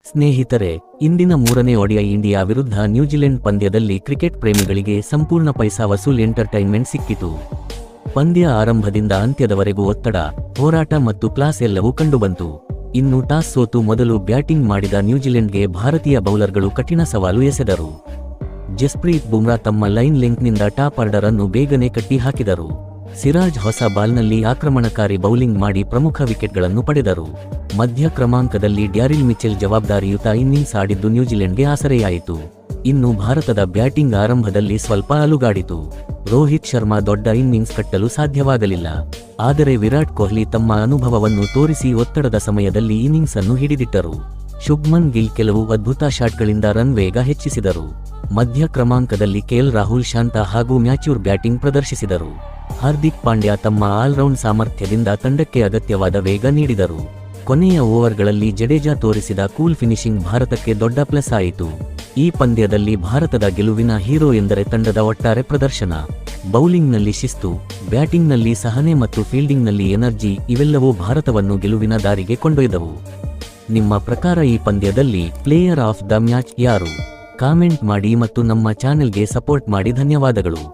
ಸ್ನೇಹಿತರೆ, ಇಂದಿನ ಮೂರನೇ ಒಡಿಐ ಇಂಡಿಯಾ ವಿರುದ್ಧ ನ್ಯೂಜಿಲೆಂಡ್ ಪಂದ್ಯದಲ್ಲಿ ಕ್ರಿಕೆಟ್ ಪ್ರೇಮಿಗಳಿಗೆ ಸಂಪೂರ್ಣ ಪೈಸಾ ವಸೂಲ್ ಎಂಟರ್ಟೈನ್ಮೆಂಟ್ ಸಿಕ್ಕಿತು. ಪಂದ್ಯ ಆರಂಭದಿಂದ ಅಂತ್ಯದವರೆಗೂ ಒತ್ತಡ, ಹೋರಾಟ ಮತ್ತು ಕ್ಲಾಸ್ ಎಲ್ಲವೂ ಕಂಡುಬಂತು. ಇನ್ನು ಟಾಸ್ ಸೋತು ಮೊದಲು ಬ್ಯಾಟಿಂಗ್ ಮಾಡಿದ ನ್ಯೂಜಿಲೆಂಡ್ಗೆ ಭಾರತೀಯ ಬೌಲರ್ಗಳು ಕಠಿಣ ಸವಾಲು ಎಸೆದರು. ಜಸ್ಪ್ರೀತ್ ಬುಮ್ರಾ ತಮ್ಮ ಲೈನ್ ಲೆಂಗ್ತ್ನಿಂದ ಟಾಪ್ ಆರ್ಡರ್ ಅನ್ನು ಬೇಗನೆ ಕಟ್ಟಿ ಹಾಕಿದರು. ಸಿರಾಜ್ ಹೊಸ ಬಾಲ್ನಲ್ಲಿ ಆಕ್ರಮಣಕಾರಿ ಬೌಲಿಂಗ್ ಮಾಡಿ ಪ್ರಮುಖ ವಿಕೆಟ್ಗಳನ್ನು ಪಡೆದರು. ಮಧ್ಯ ಕ್ರಮಾಂಕದಲ್ಲಿ ಡ್ಯಾರಿಲ್ ಮಿಚೆಲ್ ಜವಾಬ್ದಾರಿಯುತ ಇನ್ನಿಂಗ್ಸ್ ಆಡಿದ್ದು ನ್ಯೂಜಿಲೆಂಡ್ಗೆ ಆಸರೆಯಾಯಿತು. ಇನ್ನು ಭಾರತದ ಬ್ಯಾಟಿಂಗ್ ಆರಂಭದಲ್ಲಿ ಸ್ವಲ್ಪ ಅಲುಗಾಡಿತು. ರೋಹಿತ್ ಶರ್ಮಾ ದೊಡ್ಡ ಇನ್ನಿಂಗ್ಸ್ ಕಟ್ಟಲು ಸಾಧ್ಯವಾಗಲಿಲ್ಲ. ಆದರೆ ವಿರಾಟ್ ಕೊಹ್ಲಿ ತಮ್ಮ ಅನುಭವವನ್ನು ತೋರಿಸಿ ಒತ್ತಡದ ಸಮಯದಲ್ಲಿ ಇನ್ನಿಂಗ್ಸ್ ಅನ್ನು ಹಿಡಿದಿಟ್ಟರು. ಶುಭ್ಮನ್ ಗಿಲ್ ಕೆಲವು ಅದ್ಭುತ ಶಾಟ್ಗಳಿಂದ ರನ್ ವೇಗ ಹೆಚ್ಚಿಸಿದರು. ಮಧ್ಯ ಕ್ರಮಾಂಕದಲ್ಲಿ ಕೆಎಲ್ ರಾಹುಲ್ ಶಾಂತ ಹಾಗೂ ಮ್ಯಾಚ್ಯೂರ್ ಬ್ಯಾಟಿಂಗ್ ಪ್ರದರ್ಶಿಸಿದರು. ಹಾರ್ದಿಕ್ ಪಾಂಡ್ಯ ತಮ್ಮ ಆಲ್ರೌಂಡ್ ಸಾಮರ್ಥ್ಯದಿಂದ ತಂಡಕ್ಕೆ ಅಗತ್ಯವಾದ ವೇಗ ನೀಡಿದರು. ಕೊನೆಯ ಓವರ್ಗಳಲ್ಲಿ ಜಡೇಜಾ ತೋರಿಸಿದ ಕೂಲ್ ಫಿನಿಶಿಂಗ್ ಭಾರತಕ್ಕೆ ದೊಡ್ಡ ಪ್ಲಸ್ ಆಯಿತು. ಈ ಪಂದ್ಯದಲ್ಲಿ ಭಾರತದ ಗೆಲುವಿನ ಹೀರೋ ಎಂದರೆ ತಂಡದ ಒಟ್ಟಾರೆ ಪ್ರದರ್ಶನ. ಬೌಲಿಂಗ್ನಲ್ಲಿ ಶಿಸ್ತು, ಬ್ಯಾಟಿಂಗ್ನಲ್ಲಿ ಸಹನೆ ಮತ್ತು ಫೀಲ್ಡಿಂಗ್ನಲ್ಲಿ ಎನರ್ಜಿ ಇವೆಲ್ಲವೂ ಭಾರತವನ್ನು ಗೆಲುವಿನ ದಾರಿಗೆ ಕೊಂಡೊಯ್ದವು. ನಿಮ್ಮ ಪ್ರಕಾರ ಈ ಪಂದ್ಯದಲ್ಲಿ ಪ್ಲೇಯರ್ ಆಫ್ ದ ಮ್ಯಾಚ್ ಯಾರು? ಕಾಮೆಂಟ್ ಮಾಡಿ ಮತ್ತು ನಮ್ಮ ಚಾನೆಲ್ಗೆ ಸಪೋರ್ಟ್ ಮಾಡಿ. ಧನ್ಯವಾದಗಳು.